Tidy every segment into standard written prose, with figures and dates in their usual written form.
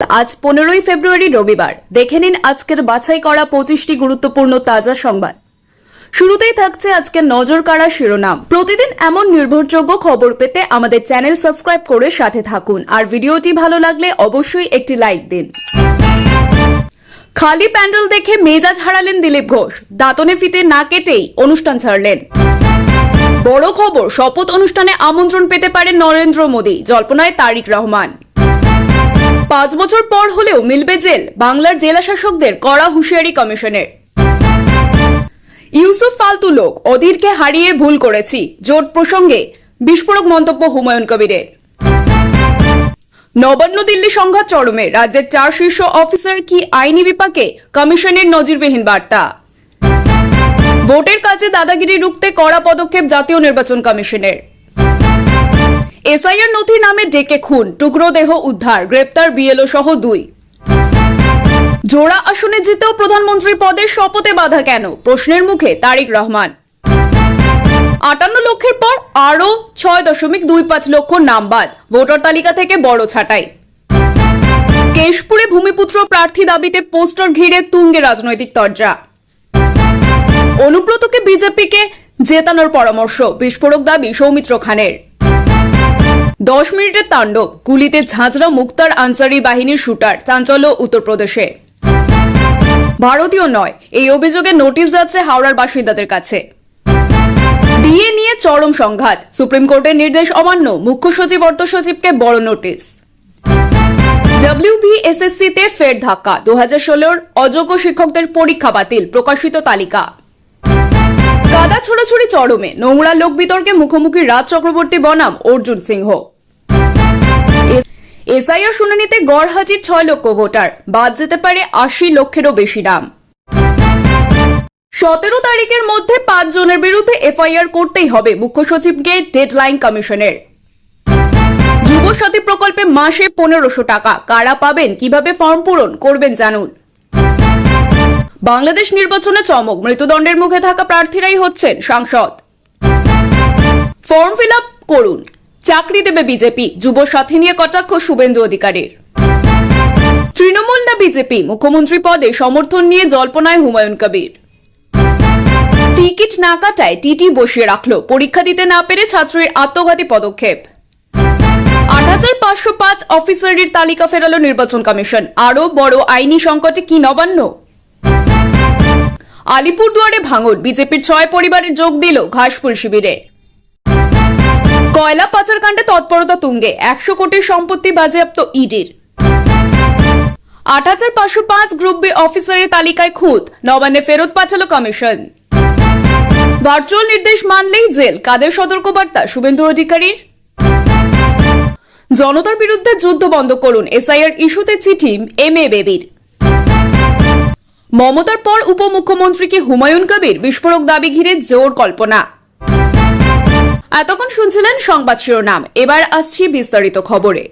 আজ 15ই ফেব্রুয়ারি রবিবার। দেখে নিন আজকের বাছাই করা 25টি গুরুত্বপূর্ণ তাজা সংবাদ। শুরুতেই থাকছে আজকের নজর কাড়া শিরোনাম। প্রতিদিন এমন নির্ভরযোগ্য খবর পেতে আমাদের চ্যানেল সাবস্ক্রাইব করে সাথে থাকুন, আর ভিডিওটি ভালো লাগলে অবশ্যই একটি লাইক দিন। খালি প্যান্ডেল দেখে মেজাজ হারালেন দিলীপ ঘোষ। দাঁতনে ফিতে না কেটেই অনুষ্ঠান ছাড়লেন। বড় খবর, শপথ অনুষ্ঠানে আমন্ত্রণ পেতে পারেন নরেন্দ্র মোদী, জল্পনায় তারিক রহমান। 5 বছর পর হলেও মিলবে জেল, বাংলার জেলা শাসকদের কড়া হুঁশিয়ারি কমিশনের। ইউসুফ ফালতু লোক, অধীরকে হারিয়ে ভুল করেছি, জোট প্রসঙ্গে বিস্ফোরক মন্তব্য হুমায়ুন কবিরের। নবান্ন দিল্লি সংঘাত চরমে, রাজ্যের 4 শীর্ষ অফিসার কি আইনি বিপাকে, কমিশনের নজিরবিহীন বার্তা। ভোটের কাজে দাদাগিরি রুখতে কড়া পদক্ষেপ জাতীয় নির্বাচন কমিশনের। এসআইআর নথি নামে ডেকে খুন, টুকরো দেহ উদ্ধার, গ্রেপ্তার বিএলও সহ 2। জোড়া আসনে জিতেও প্রধানমন্ত্রী পদে শপথে বাধা কেন, প্রশ্নের মুখে তারিক রহমান। 58 লক্ষের পর আরো 6.25 লক্ষ নাম বাদ, ভোটার তালিকা থেকে বড় ছাঁটাই। কেশপুরে ভূমিপুত্র প্রার্থী দাবিতে পোস্টার ঘিরে তুঙ্গে রাজনৈতিক তরজা। অনুব্রতকে বিজেপিকে জেতানোর পরামর্শ, বিস্ফোরক দাবি সৌমিত্র খানের। 10 মিনিটের তাণ্ডব, গুলিতে ঝাঁঝরা মুক্তার আনসারি বাহিনীর শুটার, চাঞ্চল্য উত্তরপ্রদেশে। ভারতীয় নয়, এই অভিযোগে নোটিশ যাচ্ছে হাওড়ার বাসিন্দাদের কাছে। বিয়ে নিয়ে চরম সংঘাত, সুপ্রিম কোর্টের নির্দেশ অমান্য, মুখ্য সচিব অর্থ সচিবকে বড় নোটিশ। WBSSC তে ফের ধাক্কা, 2016 অযোগ্য শিক্ষকদের পরীক্ষা বাতিল, প্রকাশিত তালিকা। কাদা ছোড়াছুড়ি চরমে, নোংরা লোক বিতর্কে মুখোমুখি রাজ চক্রবর্তী বনাম অর্জুন সিংহ। এসআইআর শুনানিতে গড় হাজির 6 লক্ষ ভোটার, বাদ যেতে পারে 80 লক্ষেরও বেশি নাম। 17 তারিখের মধ্যে 5 জনের বিরুদ্ধে এফআইআর করতেই হবে, মুখ্য সচিবকে ডেডলাইন কমিশনের। যুবসাথী প্রকল্পে মাসে 1500 টাকা, কারা পাবেন, কিভাবে ফর্ম পূরণ করবেন জানুন। বাংলাদেশ নির্বাচনে চমক, মৃত্যুদণ্ডের মুখে থাকা প্রার্থীরাই হচ্ছেন সাংসদ। ফর্ম ফিল আপ করুন, চাকরি দেবে বিজেপি, যুবসাথী নিয়ে কটাক্ষ শুভেন্দু অধিকারীর। তৃণমূল না বিজেপি, মুখ্যমন্ত্রী পদে সমর্থন নিয়ে জল্পনায় হুমায়ুন কবির। টিকিট না কাটায় টিটি বসিয়ে রাখলো, পরীক্ষা দিতে না পেরে ছাত্রীর আত্মঘাতী পদক্ষেপ। 8505 অফিসারের তালিকা ফেরালো নির্বাচন কমিশন, আরো বড় আইনি সংকটে কি নবান্ন। আলিপুরদুয়ারে ভাঙন, বিজেপির 6 পরিবারের যোগ দিল ঘাসফুল শিবিরে। কয়লা পাচার কাণ্ডে তৎপরতা তুঙ্গে, 100 কোটির সম্পত্তি বাজেয়াপ্ত ইডির। 8505 গ্রুপ বি অফিসারের তালিকায় খুঁত, নবান্নে ফেরত পাঠালো কমিশন। ভার্চুয়াল নির্দেশ মানলেই জেল, কাদের সতর্কবার্তা শুভেন্দু অধিকারীর। জনতার বিরুদ্ধে যুদ্ধ বন্ধ করুন, এসআইআর ইস্যুতে চিঠি এমএ বেবির। মমতার পর উপমুখ্যমন্ত্রী কি হুমায়ুন কবির, বিস্ফোরক দাবি ঘিরে জোর কল্পনা। এতক্ষণ শুনছিলেন সংবাদ শিরোনাম, এবার আসছি বিস্তারিত খবরে।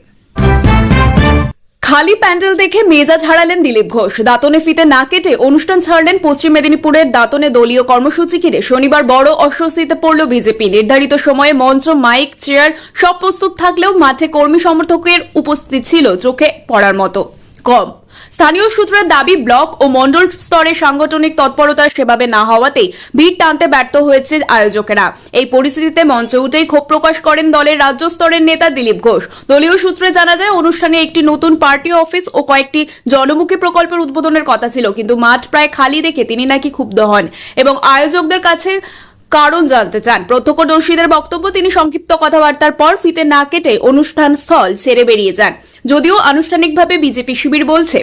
খালি প্যান্ডেল দেখে মেজাজ হারালেন দিলীপ ঘোষ। দাঁতনে ফিতে না কেটে অনুষ্ঠান ছাড়লেন। পশ্চিম মেদিনীপুরের দাঁতনে দলীয় কর্মসূচি ঘিরে শনিবার বড় অস্বস্তিতে পড়ল বিজেপি। নির্ধারিত সময়ে মঞ্চ, মাইক, চেয়ার সব প্রস্তুত থাকলেও মাঠে কর্মী সমর্থকের উপস্থিতি ছিল চোখে পড়ার মতো কম। স্থানীয় সূত্রের দাবি, ব্লক ও মন্ডল স্তরে সাংগঠনিক তৎপরতা সেভাবে না হওয়াতেই ভিড় টানতে ব্যর্থ হয়েছে আয়োজকেরা। এই পরিস্থিতিতে মঞ্চে উঠেই ক্ষোভ প্রকাশ করেন দলের রাজ্য স্তরের নেতা দিলীপ ঘোষ। দলীয় সূত্রে জানা যায়, অনুষ্ঠানে একটি নতুন পার্টি অফিস ও কয়েকটি জনমুখী প্রকল্পের উদ্বোধনের কথা ছিল, কিন্তু মাঠ প্রায় খালি দেখে তিনি নাকি ক্ষুব্ধ হন এবং আয়োজকদের কাছে কারণ জানতে চান। প্রত্যক্ষদর্শীদের বক্তব্য, তিনি সংক্ষিপ্ত কথাবার্তার পর ফিতে না কেটে অনুষ্ঠান স্থল ছেড়ে বেরিয়ে যান। যদিও আনুষ্ঠানিকভাবে বিজেপি শিবির বলছে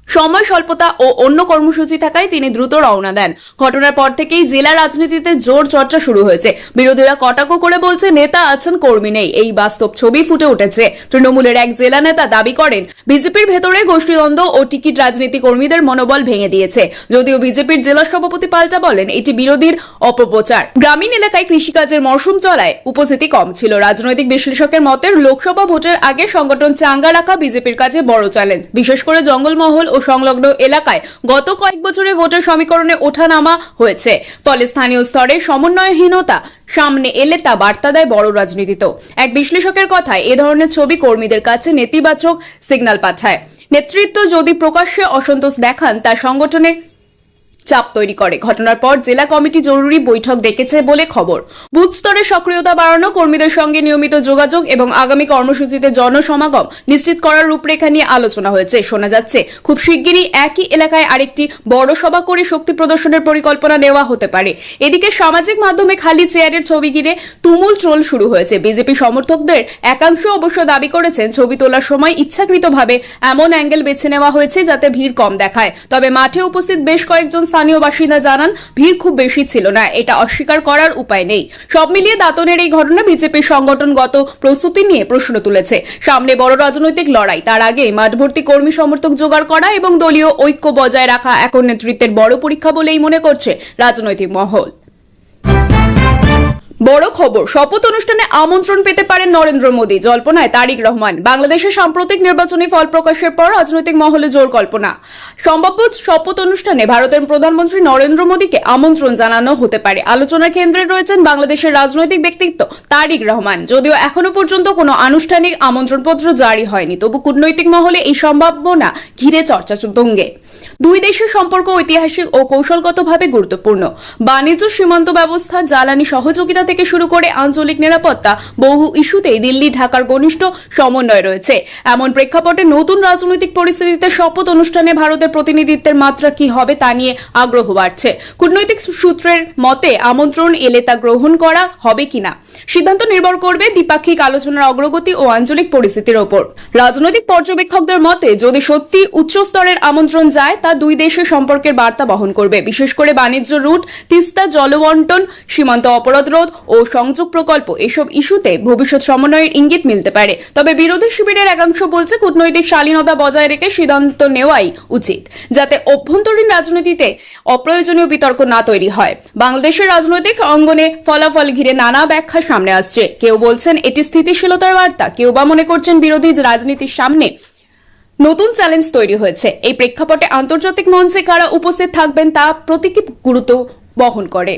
সময় স্বল্পতা ও অন্য কর্মসূচি থাকায় তিনি দ্রুত রওনা দেন। ঘটনার পর থেকেই জেলা রাজনীতিতে জোর চর্চা শুরু হয়েছে। বিরোধীরা কটাক্ষ করে বলছে, নেতা আছেন, কর্মী নেই। এই বাস্তব ছবি ফুটে উঠেছে। তৃণমূলের এক জেলা নেতা দাবি করেন, বিজেপির ভেতরে গোষ্ঠীদ্বন্দ্ব ও টিকিট রাজনীতি কর্মীদের মনোবল ভেঙে দিয়েছে। যদিও বিজেপির জেলা সভাপতি পাল্টা বলেন, এটি বিরোধীর অপপ্রচার। গ্রামীণ এলাকায় কৃষিকাজের মরশুম চলায় উপস্থিতি কম ছিল। রাজনৈতিক বিশ্লেষকের মতে, লোকসভা ভোটের আগে সংগঠন চাঙ্গা রাখা বিজেপির কাছে বড় চ্যালেঞ্জ। বিশেষ করে জঙ্গলমহল ও সংলগ্ন এলাকায় গত কয়েক বছরে ভোটের সমীকরণে ওঠানামা হয়েছে। ফলে স্থানীয় স্তরে সমন্বয়হীনতা সামনে এলে তা বার্তা দেয় বড় রাজনীতিতেও। এক বিশ্লেষকের কথায়, এ ধরনের ছবি কর্মীদের কাছে নেতিবাচক সিগন্যাল পাঠায়। নেতৃত্ব যদি প্রকাশ্যে অসন্তোষ দেখান তা সংগঠনে চাপ তৈরি করে। ঘটনার পর জেলা কমিটি জরুরি বৈঠক ডেকেছে বলে খবর। বুথ স্তরে সক্রিয়তা বাড়ানো, কর্মীদের সঙ্গে নিয়মিত যোগাযোগ এবং আগামী কর্মসূচিতে জনসমাগম নিশ্চিত করার রূপরেখা নিয়ে আলোচনা হয়েছে। শোনা যাচ্ছে খুব শিগগিরই একই এলাকায় আরেকটি বড় সভা করে শক্তি প্রদর্শনের পরিকল্পনা নেওয়া হতে পারে। এদিকে সামাজিক মাধ্যমে খালি চেয়ারের ছবি ঘিরে তুমুল ট্রোল শুরু হয়েছে। বিজেপি সমর্থকদের একাংশ অবশ্য দাবি করেছেন ছবি তোলার সময় ইচ্ছাকৃতভাবে এমন অ্যাঙ্গেল বেছে নেওয়া হয়েছে যাতে ভিড় কম দেখায়। তবে মাঠে উপস্থিত বেশ কয়েকজন স্থানীয় বাসিন্দা জানান ভিড় খুব বেশি ছিল না, এটা অস্বীকার করার উপায় নেই। সব মিলিয়ে দাঁতনের এই ঘটনা বিজেপির সংগঠনগত প্রস্তুতি নিয়ে প্রশ্ন তুলেছে। সামনে বড় রাজনৈতিক লড়াই, তার আগে মাঠভর্তি কর্মী সমর্থক জোগাড় করা এবং দলীয় ঐক্য বজায় রাখা এখন নেতৃত্বের বড় পরীক্ষা বলেই মনে করছে রাজনৈতিক মহল। বড় খবর, শপথ অনুষ্ঠানে আমন্ত্রণ পেতে পারেন নরেন্দ্র মোদী, জল্পনায় তারিক রহমান। বাংলাদেশের সাম্প্রতিক নির্বাচনী ফল প্রকাশের পর রাজনৈতিক মহলে জোর কল্পনা, সম্ভাব্য শপথ অনুষ্ঠানে ভারতের প্রধানমন্ত্রী নরেন্দ্র মোদীকে আমন্ত্রণ জানানো হতে পারে। আলোচনার কেন্দ্রে রয়েছেন বাংলাদেশের রাজনৈতিক ব্যক্তিত্ব তারিক রহমান। যদিও এখনো পর্যন্ত কোনো আনুষ্ঠানিক আমন্ত্রণপত্র জারি হয়নি, তবু কূটনৈতিক মহলে এই সম্ভাবনা ঘিরে চর্চা তুঙ্গে। দুই দেশের সম্পর্ক ঐতিহাসিক ও কৌশলগতভাবে গুরুত্বপূর্ণ। বাণিজ্য, সীমান্ত ব্যবস্থা, জ্বালানি সহযোগিতা থেকে শুরু করে আঞ্চলিক নিরাপত্তা, বহু ইস্যুতেই দিল্লি ঢাকার ঘনিষ্ঠ সমন্বয় রয়েছে। এমন প্রেক্ষাপটে নতুন রাজনৈতিক পরিস্থিতিতে শপথ অনুষ্ঠানে ভারতের প্রতিনিধিত্বের মাত্রা কি হবে তা নিয়ে আগ্রহ বাড়ছে। কূটনৈতিক সূত্রের মতে আমন্ত্রণ এলে তা গ্রহণ করা হবে কিনা সিদ্ধান্ত নির্ভর করবে দ্বিপাক্ষিক আলোচনার অগ্রগতি ও আঞ্চলিক পরিস্থিতির ওপর। রাজনৈতিক পর্যবেক্ষকদের মতে যদি সত্যি উচ্চ স্তরের আমন্ত্রণ যায় তা দুই দেশের সম্পর্কের বার্তা বহন করবে, বিশেষ করে বাণিজ্য রুট, তিস্তা জলবন্টন, সীমান্ত অপরাধ রোধ ও সংযোগ প্রকল্প, এসব ইস্যুতে ভবিষ্যৎ সমন্বয়ের ইঙ্গিত মিলতে পারে। তবে বিরোধী শিবিরের একাংশ বলছে কূটনৈতিক শালীনতা বজায় রেখে সিদ্ধান্ত নেওয়াই উচিত, যাতে অভ্যন্তরীণ রাজনীতিতে অপ্রয়োজনীয় বিতর্ক না তৈরি হয়। বাংলাদেশের রাজনৈতিক অঙ্গনে ফলাফল ঘিরে নানা ব্যাখ্যা সামনে আসছে। কেউ বলছেন এটি স্থিতিশীলতার বার্তা, কেউ বা মনে করছেন বিরোধী রাজনীতির সামনে নতুন চ্যালেঞ্জ তৈরি হয়েছে। এই প্রেক্ষাপটে আন্তর্জাতিক মঞ্চে কারা উপস্থিত থাকবেন তা প্রতীকী গুরুত্ব বহন করে।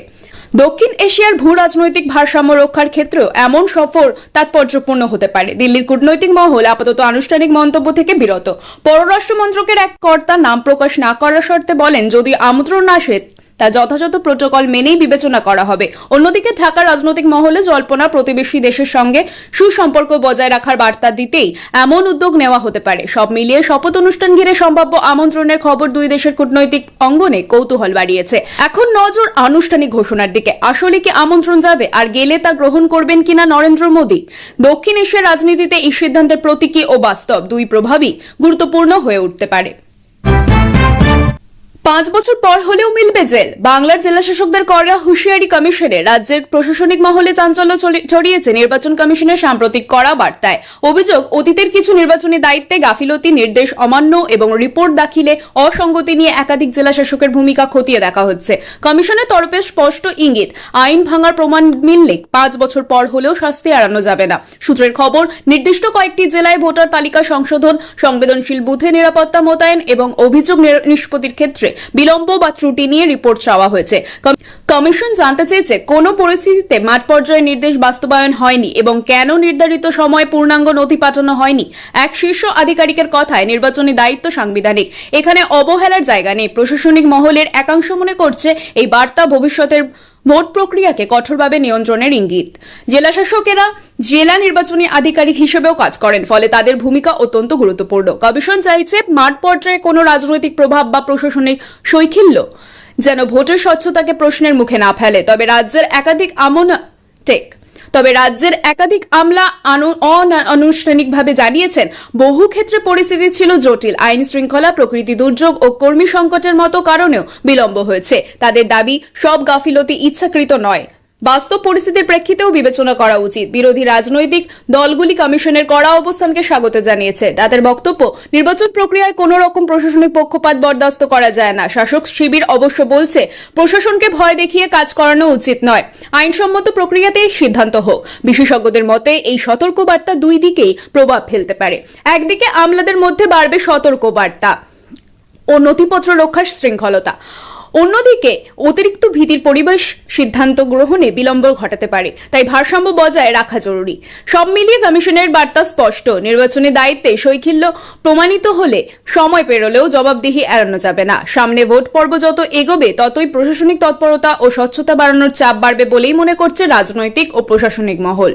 দক্ষিণ এশিয়ার ভূ রাজনৈতিক ভারসাম্য রক্ষার ক্ষেত্রেও এমন সফর তাৎপর্যপূর্ণ হতে পারে। দিল্লির কূটনৈতিক মহল আপাতত আনুষ্ঠানিক মন্তব্য থেকে বিরত। পররাষ্ট্র মন্ত্রকের এক কর্তা নাম প্রকাশ না করার শর্তে বলেন, যদি আমন্ত্রণ আসে তা যথাযথ প্রোটোকল মেনেই বিবেচনা করা হবে। অন্যদিকে ঢাকার রাজনৈতিক মহলে জল্পনা প্রতিবেশী দেশের সঙ্গে সুসম্পর্ক বজায় রাখার বার্তা দিতেই এমন উদ্যোগ নেওয়া হতে পারে। সব মিলিয়ে শপথ অনুষ্ঠান ঘিরে সম্ভাব্য আমন্ত্রণের খবর দুই দেশের কূটনৈতিক অঙ্গনে কৌতূহল বাড়িয়েছে। এখন নজর আনুষ্ঠানিক ঘোষণার দিকে। আসলে কি আমন্ত্রণ যাবে, আর গেলে তা গ্রহণ করবেন কিনা নরেন্দ্র মোদী? দক্ষিণ এশিয়ার রাজনীতিতে এই সিদ্ধান্তের প্রতীকী ও বাস্তব দুই প্রভাবই গুরুত্বপূর্ণ হয়ে উঠতে পারে। 5 বছর পর হলেও মিলবে জেল, বাংলার জেলা শাসকদের করা হুঁশিয়ারি কমিশনে। রাজ্যের প্রশাসনিক মহলে চাঞ্চল্য ছড়িয়েছে নির্বাচন কমিশনের সাম্প্রতিক করা বার্তায়। অভিযোগ, অতীতের কিছু নির্বাচনী দায়িত্বে গাফিলতি, নির্দেশ অমান্য এবং রিপোর্ট দাখিলে অসঙ্গতি নিয়ে একাধিক জেলা শাসকের ভূমিকা খতিয়ে দেখা হচ্ছে। কমিশনের তরফে স্পষ্ট ইঙ্গিত, আইন ভাঙার প্রমাণ মিললে 5 বছর পর হলেও শাস্তি এড়ানো যাবে না। সূত্রের খবর, নির্দিষ্ট কয়েকটি জেলায় ভোটার তালিকা সংশোধন, সংবেদনশীল বুথে নিরাপত্তা মোতায়েন এবং অভিযোগ নিষ্পত্তির ক্ষেত্রে বিলম্ব বা ত্রুটি নিয়ে রিপোর্ট চাওয়া হয়েছে। কমিশন জানতে চেয়েছে কোন পরিস্থিতিতে মাঠ পর্যায়ে নির্দেশ বাস্তবায়ন হয়নি এবং কেন নির্ধারিত সময়ে পূর্ণাঙ্গ নথি পাঠানো হয়নি। এক শীর্ষ আধিকারিকের কথায়, নির্বাচনী দায়িত্ব সাংবিধানিক, এখানে অবহেলার জায়গা নেই। প্রশাসনিক মহলের একাংশ মনে করছে এই বার্তা ভবিষ্যতের ভোট প্রক্রিয়াকে কঠোরভাবে নিয়ন্ত্রণের ইঙ্গিত। জেলা শাসকেরা জেলা নির্বাচনী আধিকারিক হিসেবেও কাজ করেন, ফলে তাদের ভূমিকা অত্যন্ত গুরুত্বপূর্ণ। কমিশন চাইছে মাঠ পর্যায়ে কোনো রাজনৈতিক প্রভাব বা প্রশাসনিক শৈথিল্য যেন ভোটের স্বচ্ছতাকে প্রশ্নের মুখে না ফেলে। তবে রাজ্যের একাধিক আমলা অনানুষ্ঠানিকভাবে জানিয়েছেন, বহু ক্ষেত্রে পরিস্থিতি ছিল জটিল। আইন শৃঙ্খলা, প্রকৃতি দুর্যোগ ও কর্মী সংকটের মতো কারণেও বিলম্ব হয়েছে। তাদের দাবি, সব গাফিলতি ইচ্ছাকৃত নয়, বাস্তব পরিস্থিতির প্রেক্ষিতেও বিবেচনা করা উচিত। বিরোধী রাজনৈতিক দলগুলি কমিশনের কড়া অবস্থানকে স্বাগত জানিয়েছে। তাদের বক্তব্য, নির্বাচন প্রক্রিয়ায় কোন রকম প্রশাসনিক পক্ষপাত বরদাস্ত করা যায় না। শাসক শিবির অবশ্য বলছে, প্রশাসনকে ভয় দেখিয়ে কাজ করানো উচিত নয়, আইনসম্মত প্রক্রিয়াতেই সিদ্ধান্ত হোক। বিশেষজ্ঞদের মতে এই সতর্কবার্তা দুই দিকেই প্রভাব ফেলতে পারে। একদিকে আমলাদের মধ্যে বাড়বে সতর্কবার্তা ও নথিপত্র রক্ষার শৃঙ্খলতা, অন্যদিকে অতিরিক্ত ভীতির পরিবেশ সিদ্ধান্ত গ্রহণে বিলম্ব ঘটাতে পারে, তাই ভারসাম্য বজায় রাখা জরুরি। সব মিলিয়ে কমিশনের বার্তা স্পষ্ট, নির্বাচনী দায়িত্বে শৈথিল্য প্রমাণিত হলে সময় পেরোলেও জবাবদিহি এড়ানো যাবে না। সামনে ভোট পর্ব যত এগোবে ততই প্রশাসনিক তৎপরতা ও স্বচ্ছতা বাড়ানোর চাপ বাড়বে বলেই মনে করছে রাজনৈতিক ও প্রশাসনিক মহল।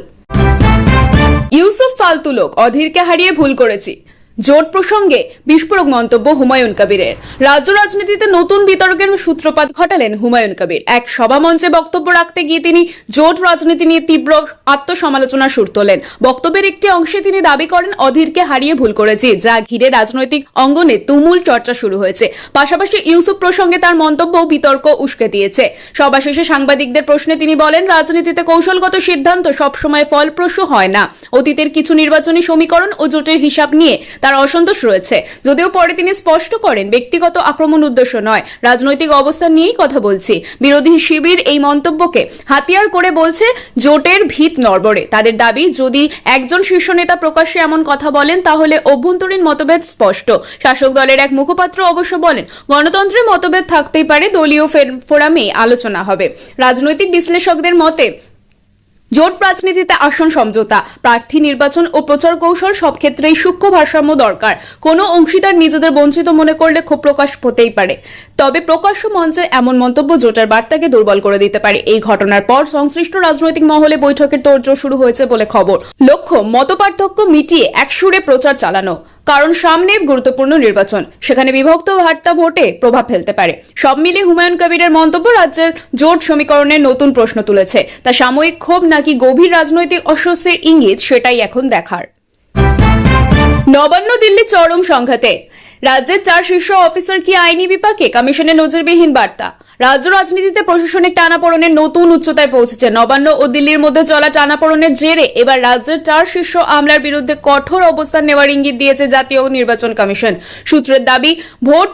ইউসুফ ফালতু লোক, অধীরকে হারিয়ে ভুল করেছি, জোট প্রসঙ্গে বিস্ফোরক মন্তব্য হুমায়ুন কবিরের। রাজ্য রাজনীতিতে নতুন বিতর্কের সূত্রপাত ঘটালেন হুমায়ুন কবির। এক সভামঞ্চে বক্তব্য রাখতে গিয়ে তিনি জোট রাজনীতি নিয়ে তীব্র আত্মসমালোচনার সুর তোলেন। বক্তব্যের একটি অংশে তিনি দাবি করেন, অধীরকে হারিয়ে ভুল করেছি, যা ঘিরে রাজনৈতিক অঙ্গনে তুমুল চর্চা শুরু হয়েছে। পাশাপাশি ইউসুফ প্রসঙ্গে তার মন্তব্য বিতর্ক উস্কে দিয়েছে। সভা শেষে সাংবাদিকদের প্রশ্নে তিনি বলেন, রাজনীতিতে কৌশলগত সিদ্ধান্ত সবসময় ফলপ্রসূ হয় না। অতীতের কিছু নির্বাচনী সমীকরণ ও জোটের হিসাব নিয়ে তার অসন্তোষ রয়েছে। যদিও পরে তিনি স্পষ্ট করেন, ব্যক্তিগত আক্রমণ উদ্দেশ্য নয়, রাজনৈতিক অবস্থান নিয়েই কথা বলছি। বিরোধী শিবির এই মন্তব্যকে হাতিয়ার করে বলছে জোটের ভিত নড়বড়ে। তাদের দাবি, যদি একজন শীর্ষ নেতা প্রকাশ্যে এমন কথা বলেন তাহলে অভ্যন্তরীণ মতভেদ স্পষ্ট। শাসক দলের এক মুখপাত্র অবশ্য বলেন, গণতন্ত্রে মতভেদ থাকতেই পারে, দলীয় ফোরামে আলোচনা হবে। রাজনৈতিক বিশ্লেষকদের মতে জোট রাজনীতিতে আসন সমঝোতা, প্রার্থী নির্বাচন ও প্রচার কৌশল সব ক্ষেত্রেই সূক্ষ্ম ভারসাম্য দরকার। কোনো অংশীদার নিজেদের বঞ্চিত মনে করলে ক্ষোভ প্রকাশ হতেই পারে, তবে প্রকাশ্য মঞ্চে এমন মন্তব্য জোটের বার্তাকে দুর্বল করে দিতে পারে। এই ঘটনার পর সংশ্লিষ্ট রাজনৈতিক মহলে বৈঠকের তোড়জোড় শুরু হয়েছে বলে খবর। লক্ষ্য মতপার্থক্য মিটিয়ে একসুরে প্রচার চালানো, কারণ সামনে গুরুত্বপূর্ণ নির্বাচন, সেখানে বিভক্ত বার্তা ভোটে প্রভাব ফেলতে পারে। সব মিলিয়ে হুমায়ুন কবিরের মন্তব্য রাজ্যের জোট সমীকরণের নতুন প্রশ্ন তুলেছে। তা সাময়িক ক্ষোভ নাকি গভীর রাজনৈতিক অস্বস্তির ইঙ্গিত, সেটাই এখন দেখার। নবান্ন দিল্লি চরম সংঘাতে, রাজ্যের 4 শীর্ষ অফিসার কি আইনি বিপাকে, কমিশনের নজিরবিহীন বার্তা। রাজ্য রাজনীতিতে প্রশাসনিক টানাপোড়েনের নতুন উচ্চতায় পৌঁছেছে। নবান্ন ও দিল্লির মধ্যে চলা টানাপোড়েনের জেরে এবার রাজ্যের 4 শীর্ষ আমলার বিরুদ্ধে কঠোর অবস্থান নেওয়ার ইঙ্গিত দিয়েছে জাতীয় নির্বাচন কমিশন। সূত্রের দাবি, ভোট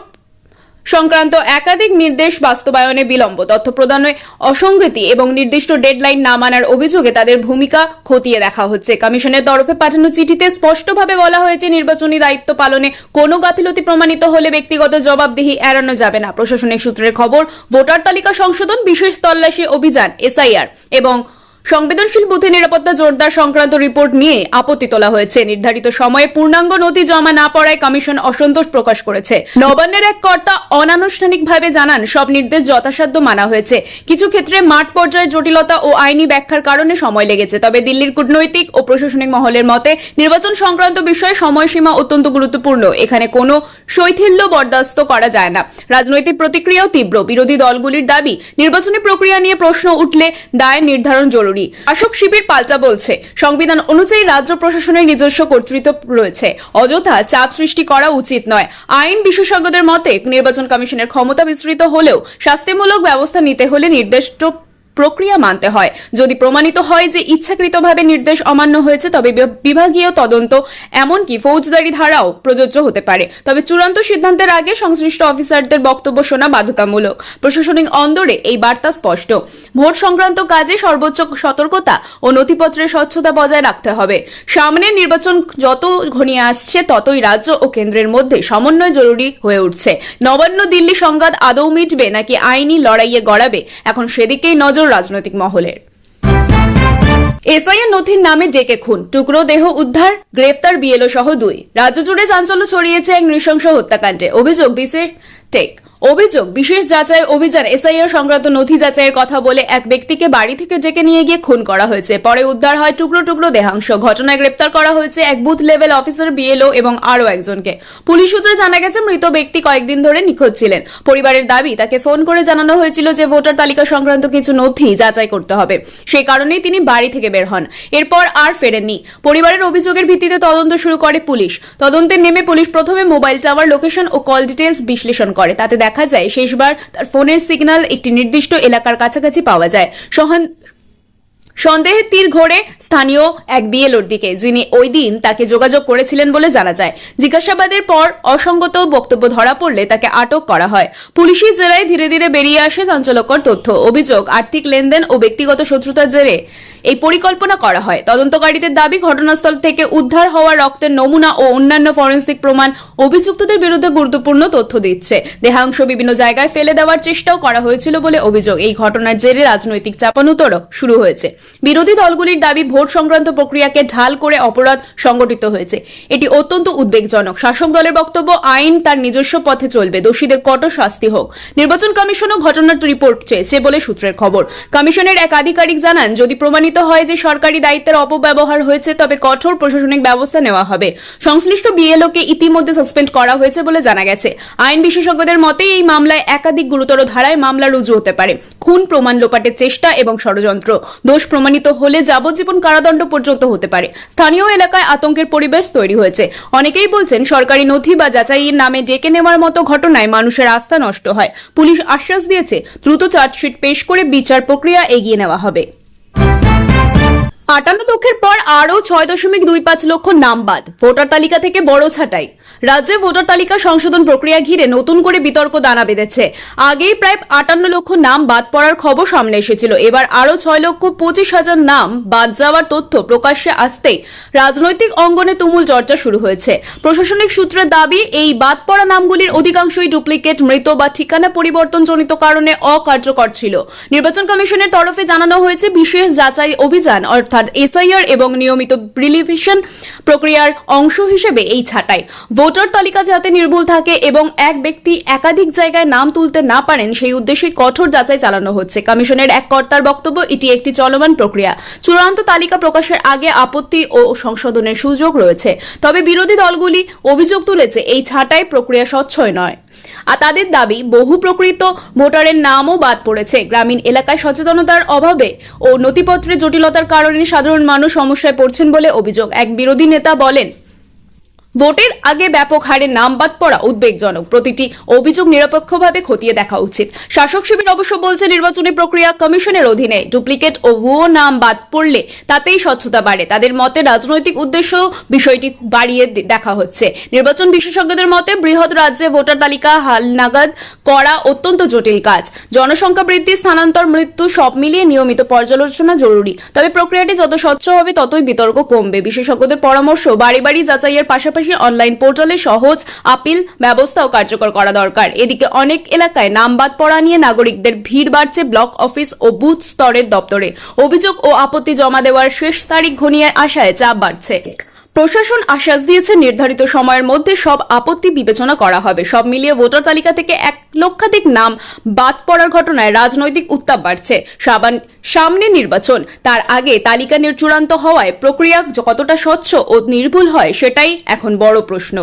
সংক্রান্ত একাধিক নির্দেশ বাস্তবায়নে বিলম্ব, তথ্য প্রদানে অসঙ্গতি এবং নির্দিষ্ট ডেডলাইন না মানার অভিযোগে তাদের ভূমিকা খতিয়ে দেখা হচ্ছে। কমিশনের তরফে পাঠানো চিঠিতে স্পষ্টভাবে বলা হয়েছে, নির্বাচনী দায়িত্ব পালনে কোনো গাফিলতি প্রমাণিত হলে ব্যক্তিগত জবাবদিহি এড়ানো যাবে না। প্রশাসনিক সূত্রের খবর, ভোটার তালিকা সংশোধন, বিশেষ তল্লাশি অভিযান এসআইআর এবং সংবেদনশীল বুথে নিরাপত্তা জোরদার সংক্রান্ত রিপোর্ট নিয়ে আপত্তি তোলা হয়েছে। নির্ধারিত সময়ে পূর্ণাঙ্গ নথি জমা না পড়ায় কমিশন অসন্তোষ প্রকাশ করেছে। নবান্নের এক কর্তা অনানুষ্ঠানিকভাবে জানান, সব নির্দেশ যথাসাধ্য মানা হয়েছে। কিছু ক্ষেত্রে মাঠ পর্যায়ে জটিলতা ও আইনি ব্যাখ্যার কারণে সময় লেগেছে। তবে দিল্লির কূটনৈতিক ও প্রশাসনিক মহলের মতে নির্বাচন সংক্রান্ত বিষয়ে সময়সীমা অত্যন্ত গুরুত্বপূর্ণ। এখানে কোনো শৈথিল্য বরদাস্ত করা যায় না। রাজনৈতিক প্রতিক্রিয়াও তীব্র। বিরোধী দলগুলির দাবি, নির্বাচনী প্রক্রিয়া নিয়ে প্রশ্ন উঠলে দায় নির্ধারণ জরুরি। শাসক শিবির পাল্টা বলছে, সংবিধান অনুযায়ী রাজ্য প্রশাসনের নিজস্ব কর্তৃত্ব রয়েছে, অযথা চাপ সৃষ্টি করা উচিত নয়। আইন বিশেষজ্ঞদের মতে নির্বাচন কমিশনের ক্ষমতা বিস্তৃত হলেও শাস্তিমূলক ব্যবস্থা নিতে হলে নির্দিষ্ট প্রক্রিয়া মানতে হয়। যদি প্রমাণিত হয় যে ইচ্ছাকৃতভাবে নির্দেশ অমান্য হয়েছে, তবে বিভাগীয় তদন্ত এমনকি ফৌজদারি ধারাও প্রযোজ্য হতে পারে। তবে চূড়ান্ত সিদ্ধান্তের আগে সংশ্লিষ্ট অফিসারদের বক্তব্য শোনা বাধ্যতামূলক। প্রশাসনিক অন্দরে এই বার্তা স্পষ্ট, ভোট সংক্রান্ত কাজে সর্বোচ্চ সতর্কতা ও নথিপত্রের স্বচ্ছতা বজায় রাখতে হবে। সামনে নির্বাচন যত ঘনিয়ে আসছে, ততই রাজ্য ও কেন্দ্রের মধ্যে সমন্বয় জরুরি হয়ে উঠছে। নবান্ন দিল্লি সংঘাত আদৌ মিটবে নাকি আইনি লড়াইয়ে গড়াবে, এখন সেদিকেই নজর রাজনৈতিক মহলের। এসআইয়ের নথির নামে ডেকে খুন, টুকরো দেহ উদ্ধার, গ্রেফতার বিএলও সহ 2। রাজ্য জুড়ে চাঞ্চল্য ছড়িয়েছে এক নৃশংস হত্যাকাণ্ডে। অভিযোগ বিশেষ যাচাই অভিযান এসআইআর সংক্রান্ত নথি যাচাইয়ের কথা বলে এক ব্যক্তিকে বাড়ি থেকে ডেকে নিয়ে গিয়ে খুন করা হয়েছে। পরে উদ্ধার হয় টুকরো টুকরো দেহাংশ। ঘটনায় গ্রেপ্তার করা হয়েছে এক বুথ লেভেল অফিসার, বিএলও এবং আরও একজনকে। পুলিশ সূত্রে জানা গেছে, মৃত ব্যক্তি কয়েকদিন ধরে নিখোঁজ ছিলেন। পরিবারের দাবি, তাকে ফোন করে জানানো হয়েছিল যে ভোটার তালিকা সংক্রান্ত কিছু নথি যাচাই করতে হবে। সেই কারণেই তিনি বাড়ি থেকে বের হন। এরপর আর ফেরেননি। পরিবারের অভিযোগের ভিত্তিতে তদন্ত শুরু করে পুলিশ। তদন্তে নেমে পুলিশ প্রথমে মোবাইল টাওয়ার লোকেশন ও কল ডিটেলস বিশ্লেষণ করে। তাতে দেখা যায়, শেষবার তার ফোনের সিগন্যাল একটি নির্দিষ্ট এলাকার কাছাকাছি পাওয়া যায়। সন্দেহের তীর ঘোরে স্থানীয় এক বিএলওর দিকে, যিনি ওই দিন তাকে যোগাযোগ করেছিলেন বলে জানা যায়। জিজ্ঞাসাবাদের পর অসঙ্গত বক্তব্য ধরা পড়লে তাকে আটক করা হয়। পুলিশি জেরায় ধীরে ধীরে বেরিয়ে আসে চাঞ্চল্যকর তথ্য। অভিযোগ, আর্থিক লেনদেন ও ব্যক্তিগত শত্রুতার জেরে এই পরিকল্পনা করা হয়। তদন্তকারীদের দাবি, ঘটনাস্থল থেকে উদ্ধার হওয়া রক্তের নমুনা ও অন্যান্য ফরেনসিক প্রমাণ অভিযুক্তদের বিরুদ্ধে গুরুত্বপূর্ণ তথ্য দিচ্ছে। দেহাংশ বিভিন্ন জায়গায় ফেলে দেওয়ার চেষ্টাও করা হয়েছিল বলে অভিযোগ। এই ঘটনার জেরে রাজনৈতিক চাপানুতরও শুরু হয়েছে। বিরোধী দলগুলির দাবি, ভোট সংক্রান্ত প্রক্রিয়াকে ঢাল করে অপরাধ সংগঠিত হয়েছে। এটি অত্যন্ত উদ্বেগজনক। শাসক দলের বক্তব্য, আইন তার নিজস্ব পথে চলবে, দোষীদের কঠোর শাস্তি হোক। নির্বাচন কমিশনও ঘটনার রিপোর্ট চেয়েছে বলে সূত্রের খবর। কমিশনের এক আধিকারিক জানান, যদি প্রমাণিত হয় যে সরকারি দায়িত্বের অপব্যবহার হয়েছে তবে কঠোর প্রশাসনিক ব্যবস্থা নেওয়া হবে। সংশ্লিষ্ট বিএলওকে ইতিমধ্যে সাসপেন্ড করা হয়েছে বলে জানা গেছে। আইন বিশেষজ্ঞদের মতে এই মামলায় একাধিক গুরুতর ধারায় মামলা রুজু হতে পারে। খুন, প্রমাণ লোপাটের চেষ্টা এবং ষড়যন্ত্র। দোষ প্রমাণিত হলে যাবজ্জীবন কারাদণ্ড পর্যন্ত হতে পারে। স্থানীয় এলাকায় আতঙ্কের পরিবেশ তৈরি হয়েছে। অনেকেই বলছেন, সরকারি নথি বা যাচাইয়ের নামে ডেকে নেওয়ার মতো ঘটনায় মানুষের আস্থা নষ্ট হয়। পুলিশ আশ্বাস দিয়েছে, দ্রুত চার্জশিট পেশ করে বিচার প্রক্রিয়া এগিয়ে নেওয়া হবে। 58 লক্ষের পর আরও 6.25 লক্ষ নাম বাদ, ভোটার তালিকা থেকে বড় ছাঁটাই। রাজ্যে ভোটার তালিকা সংশোধন প্রক্রিয়া ঘিরে নতুন করে বিতর্ক দানা বেঁধেছে। আগেই প্রায় 58 লক্ষ নাম বাদ পড়ার খবর সামনে এসেছিল। এবার আরও 6,25,000 নাম বাদ যাওয়ার তথ্য প্রকাশ্যে আসতেই রাজনৈতিক অঙ্গনে তুমুল চর্চা শুরু হয়েছে। প্রশাসনিক সূত্রের দাবি, এই বাদ পড়া নামগুলির অধিকাংশই ডুপ্লিকেট, মৃত বা ঠিকানা পরিবর্তনজনিত কারণে অকার্যকর ছিল। নির্বাচন কমিশনের তরফে জানানো হয়েছে, বিশেষ যাচাই অভিযান অর্থাৎ এসআইআর এবং নিয়মিত প্রিলিভিশন প্রক্রিয়ার অংশ হিসেবে এই ছাঁটাই। ভোটার তালিকা যাতে নির্ভুল থাকে এবং এক ব্যক্তি একাধিক জায়গায় নাম তুলতে না পারেন, সেই উদ্দেশ্যে কঠোর যাচাই চালানো হচ্ছে। কমিশনের এক কর্তার বক্তব্য, এটি একটি চলমান প্রক্রিয়া। চূড়ান্ত তালিকা প্রকাশের আগে আপত্তি ও সংশোধনের সুযোগ রয়েছে। তবে বিরোধী দলগুলি অভিযোগ তুলেছে, এই ছাঁটাই প্রক্রিয়া স্বচ্ছই নয়। আর তাদের দাবি, বহু প্রকৃত ভোটারের নামও বাদ পড়েছে। গ্রামীণ এলাকায় সচেতনতার অভাবে ও নথিপত্রের জটিলতার কারণে সাধারণ মানুষ সমস্যায় পড়ছেন বলে অভিযোগ। এক বিরোধী নেতা বলেন, ভোটের আগে ব্যাপক হারে নাম বাদ পড়া উদ্বেগজনক। প্রতিটি অভিযোগ নিরপেক্ষভাবে খতিয়ে দেখা উচিত। শাসক শিবির অবশ্য বলছে, নির্বাচনী প্রক্রিয়া কমিশনের অধীনে। ডুপ্লিকেট ও ভুয়ো নাম বাদ পড়লে তাতেই স্বচ্ছতা বাড়ে। তাদের মতে রাজনৈতিক উদ্দেশ্য বিষয়টি বাড়িয়ে দেখা হচ্ছে। নির্বাচন বিশেষজ্ঞদের মতে, বৃহৎ রাজ্যে ভোটার তালিকা হালনাগাদ করা অত্যন্ত জটিল কাজ। জনসংখ্যা বৃদ্ধি, স্থানান্তর, মৃত্যু সব মিলিয়ে নিয়মিত পর্যালোচনা জরুরি। তবে প্রক্রিয়াটি যত স্বচ্ছ হবে ততই বিতর্ক কমবে। বিশেষজ্ঞদের পরামর্শ, বাড়ি বাড়ি যাচাইয়ের পাশাপাশি অনলাইন পোর্টালে সহজ আপিল ব্যবস্থাও কার্যকর করা দরকার। এদিকে অনেক এলাকায় নাম বাদ পড়া নিয়ে নাগরিকদের ভিড় বাড়ছে ব্লক অফিস ও বুথ স্তরের দপ্তরে। অভিযোগ ও আপত্তি জমা দেওয়ার শেষ তারিখ ঘনিয়ে আসায় চাপ বাড়ছে। প্রশাসন আশ্বাস দিয়েছে, নির্ধারিত সময়ের মধ্যে সব আপত্তি বিবেচনা করা হবে। সব মিলিয়ে ভোটার তালিকা থেকে 1 লক্ষাধিক নাম বাদ পড়ার ঘটনায় রাজনৈতিক উত্তাপ বাড়ছে। সামনে নির্বাচন, তার আগে তালিকা চূড়ান্ত হওয়ায় প্রক্রিয়া কতটা স্বচ্ছ ও নির্ভুল হয় সেটাই এখন বড় প্রশ্ন।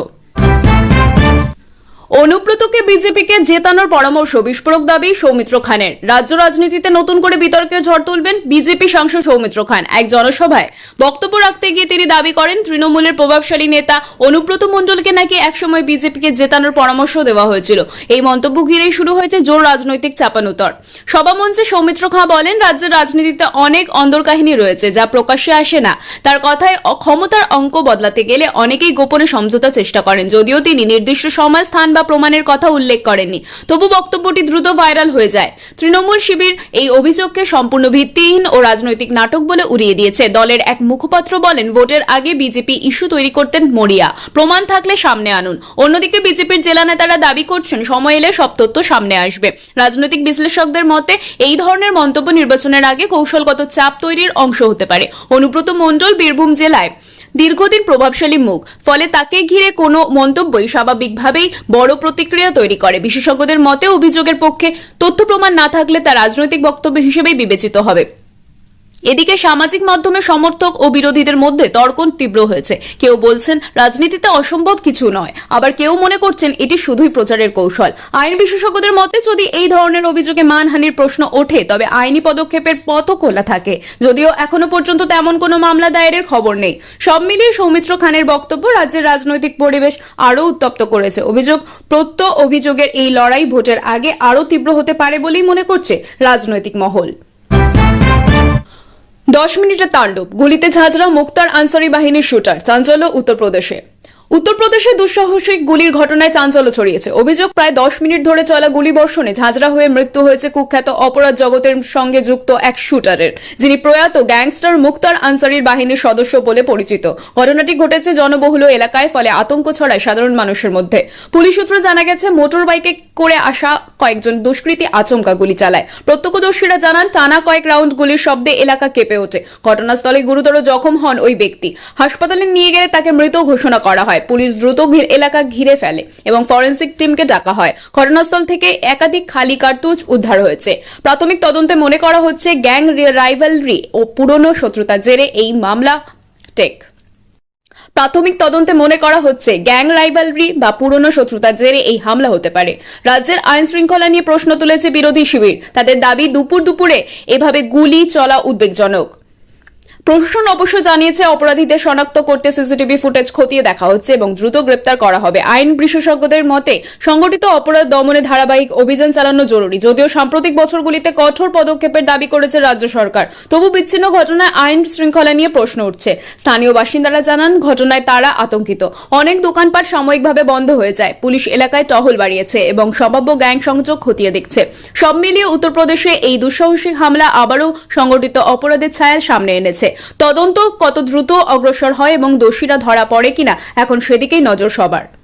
অনুব্রতকে বিজেপিকে জেতানোর পরামর্শ, বিস্ফোরক দাবি সৌমিত্র খানের। রাজ্য রাজনীতিতে নতুন করে বিতর্কের ঝড় তুলবেন বিজেপি সাংসদ সৌমিত্র খান। এক জনসভায় বক্তব্য রাখতে গিয়ে তিনি দাবি করেন, তৃণমূলের প্রভাবশালী নেতা অনুব্রত মণ্ডলকে নাকি একসময় বিজেপিকে জেতানোর পরামর্শ দেওয়া হয়েছিল। এই মন্তব্য ঘিরেই শুরু হয়েছে জোর রাজনৈতিক চাপানুতর। সভামঞ্চে সৌমিত্র খাঁ বলেন, রাজ্যের রাজনীতিতে অনেক অন্দরকাহিনী রয়েছে যা প্রকাশ্যে আসে না। তার কথায়, ক্ষমতার অঙ্ক বদলাতে গেলে অনেকেই গোপনে সমঝোতার চেষ্টা করেন। যদিও তিনি নির্দিষ্ট সময়, স্থান বা প্রমাণের কথা উল্লেখ করেননি, তবু বক্তব্যটি দ্রুত ভাইরাল হয়ে যায়। তৃণমূল শিবির এই অভিযোগকে সম্পূর্ণ ভিত্তিহীন ও রাজনৈতিক নাটক বলে উড়িয়ে দিয়েছে। দলের এক মুখপাত্র বলেন, ভোটের আগে বিজেপি ইস্যু তৈরি করতেন মরিয়া, প্রমাণ থাকলে সামনে আনুন। অন্যদিকে বিজেপির জেলা নেতারা দাবি করছেন, সময় এলে সব তথ্য সামনে আসবে। রাজনৈতিক বিশ্লেষকদের মতে, এই ধরনের মন্তব্য নির্বাচনের আগে কৌশলগত চাপ তৈরির অংশ হতে পারে। অনুব্রত মণ্ডল বীরভূম জেলায় দীর্ঘদিন প্রভাবশালী মুখ, ফলে তাকে ঘিরে কোনো মন্তব্যই স্বাভাবিকভাবেই বড় প্রতিক্রিয়া তৈরি করে। বিশেষজ্ঞদের মতে, অভিযোগের পক্ষে তথ্য প্রমাণ না থাকলে তা রাজনৈতিক বক্তব্য হিসেবেই বিবেচিত হবে। এদিকে সামাজিক মাধ্যমে সমর্থক ও বিরোধীদের মধ্যে তর্ক তীব্র হয়েছে। কেউ বলছেন রাজনীতিতে অসম্ভব কিছু নয়, আবার কেউ মনে করছেন এটি শুধুই প্রচারের কৌশল। আইন বিশেষজ্ঞদের মতে, যদি এই ধরনের অভিযোগে মানহানির প্রশ্ন ওঠে তবে আইনি পদক্ষেপের পথও খোলা থাকে। যদিও এখনো পর্যন্ত তেমন কোনো মামলা দায়েরের খবর নেই। সব মিলিয়ে সৌমিত্র খানের বক্তব্য রাজ্যের রাজনৈতিক পরিবেশ আরও উত্তপ্ত করেছে। অভিযোগের এই লড়াই ভোটের আগে আরও তীব্র হতে পারে বলেই মনে করছে রাজনৈতিক মহল। 10 মিনিটের তাণ্ডব, গুলিতে ঝাঁঝরা মুক্তার আনসারি বাহিনীর শুটার। চাঞ্চল্য উত্তরপ্রদেশে। উত্তরপ্রদেশে দুঃসাহসিক গুলির ঘটনায় চাঞ্চল্য ছড়িয়েছে। অভিযোগ, প্রায় 10 মিনিট ধরে চলা গুলিবর্ষণে ঝাঁঝরা হয়ে মৃত্যু হয়েছে কুখ্যাত অপরাধ জগতের সঙ্গে যুক্ত এক শুটারের, যিনি প্রয়াত গ্যাংস্টার মুক্তার আনসারির বাহিনীর সদস্য বলে পরিচিত। ঘটনাটি ঘটেছে জনবহুল এলাকায়, ফলে আতঙ্ক ছড়ায় সাধারণ মানুষের মধ্যে। পুলিশ সূত্রে জানা গেছে, মোটর বাইকে করে আসা কয়েকজন দুষ্কৃতী আচমকা গুলি চালায়। প্রত্যক্ষদর্শীরা জানান, টানা কয়েক রাউন্ড গুলির শব্দে এলাকা কেঁপে ওঠে। ঘটনাস্থলে গুরুতর জখম হন ওই ব্যক্তি। হাসপাতালে নিয়ে গেলে তাকে মৃত ঘোষণা করা হয়। পুলিশ দ্রুত এলাকা ঘিরে ফেলে এবং ফরেনসিক টিমকে ডাকা হয়। ঘটনাস্থল থেকে একাধিক খালি কার্তুজ উদ্ধার হয়েছে। প্রাথমিক তদন্তে মনে করা হচ্ছে গ্যাং রাইভালরি ও পুরনো শত্রুতার জেরে এই মামলা বা পুরনো শত্রুতার জেরে এই হামলা হতে পারে। রাজ্যের আইন শৃঙ্খলা নিয়ে প্রশ্ন তুলেছে বিরোধী শিবির। তাদের দাবি, দুপুরে এভাবে গুলি চলা উদ্বেগজনক। প্রশাসন অবশ্য জানিয়েছে, অপরাধীদের শনাক্ত করতে সিসিটিভি ফুটেজ খতিয়ে দেখা হচ্ছে এবং দ্রুত গ্রেপ্তার করা হবে। আইন বিশেষজ্ঞদের মতে, সংগঠিত অপরাধ দমনে ধারাবাহিক অভিযান চালানো জরুরি। যদিও সাম্প্রতিক বছরগুলিতে কঠোর পদক্ষেপের দাবি করেছে রাজ্য সরকার, তবু বিচ্ছিন্ন ঘটনায় আইন শৃঙ্খলা নিয়ে প্রশ্ন উঠছে। স্থানীয় বাসিন্দারা জানান, ঘটনায় তারা আতঙ্কিত। অনেক দোকানপাট সাময়িকভাবে বন্ধ হয়ে যায়। পুলিশ এলাকায় টহল বাড়িয়েছে এবং সম্ভাব্য গ্যাং সংযোগ খতিয়ে দেখছে। সব মিলিয়ে উত্তরপ্রদেশে এই দুঃসাহসিক হামলা আবারও সংগঠিত অপরাধের ছায়া সামনে এনেছে। তদন্ত কত দ্রুত অগ্রসর হয় এবং দোষীরা ধরা পড়ে কিনা এখন সেদিকেই নজর সবার।